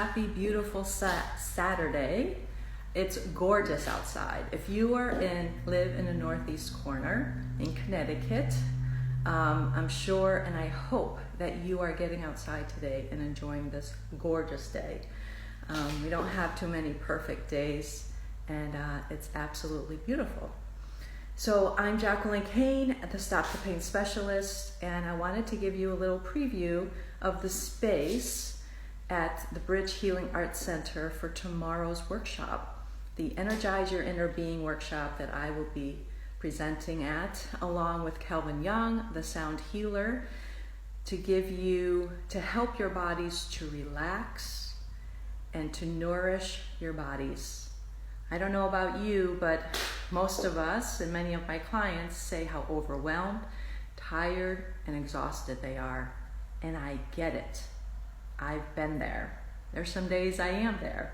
happy, beautiful Saturday. It's gorgeous outside. If you live in the northeast corner in Connecticut, I'm sure and I hope that you are getting outside today and enjoying this gorgeous day. We don't have too many perfect days, and it's absolutely beautiful. So I'm Jacqueline Kane, the Stop the Pain Specialist, and I wanted to give you a little preview of the space at the Bridge Healing Arts Center for tomorrow's workshop, the Energize Your Inner Being workshop that I will be presenting at, along with Kelvin Young, the sound healer, to help your bodies to relax and to nourish your bodies. I don't know about you, but most of us and many of my clients say how overwhelmed, tired, and exhausted they are. And I get it. I've been there. There's some days I am there.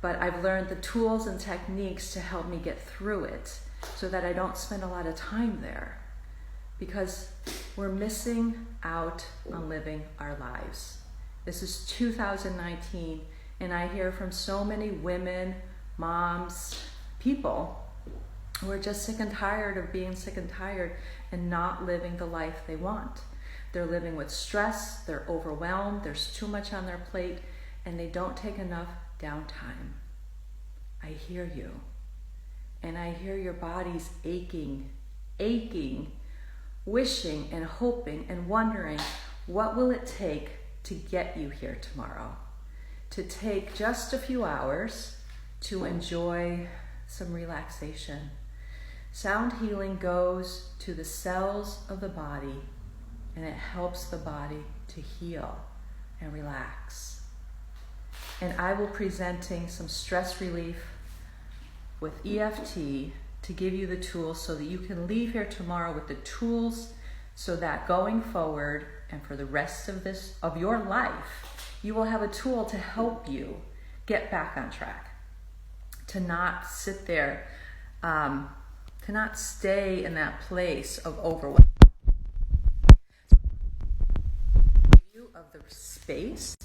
But I've learned the tools and techniques to help me get through it so that I don't spend a lot of time there. Because we're missing out on living our lives. This is 2019, and I hear from so many women, moms, people who are just sick and tired of being sick and tired and not living the life they want. They're living with stress, they're overwhelmed, there's too much on their plate, and they don't take enough downtime. I hear you. And I hear your bodies aching, wishing and hoping and wondering, what will it take to get you here tomorrow? To take just a few hours to enjoy some relaxation. Sound healing goes to the cells of the body, and it helps the body to heal and relax. And I will be presenting some stress relief with EFT to give you the tools so that you can leave here tomorrow with the tools so that going forward and for the rest of your life, you will have a tool to help you get back on track, to not sit there, to not stay in that place of overwhelm. Of the space.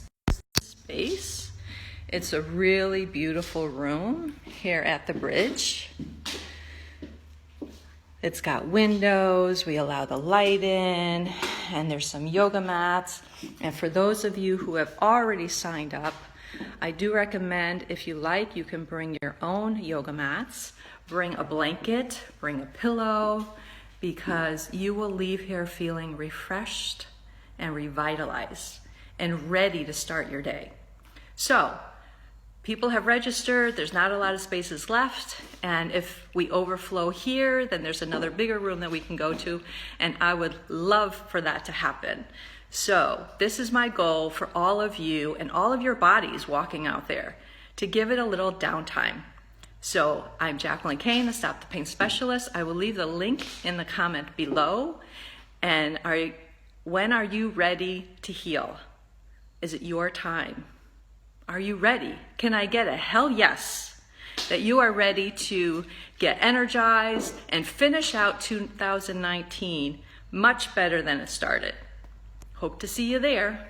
It's a really beautiful room here at the bridge. It's got windows, we allow the light in, and there's some yoga mats. And for those of you who have already signed up, I do recommend, if you like, you can bring your own yoga mats, bring a blanket, bring a pillow, because you will leave here feeling refreshed and revitalized and ready to start your day. So, people have registered, there's not a lot of spaces left, and if we overflow here, then there's another bigger room that we can go to, and I would love for that to happen. So, this is my goal for all of you and all of your bodies walking out there, to give it a little downtime. So, I'm Jacqueline Kane, the Stop the Pain Specialist. I will leave the link in the comment below. And when are you ready to heal? Is it your time? Are you ready? Can I get a hell yes? That you are ready to get energized and finish out 2019 much better than it started. Hope to see you there.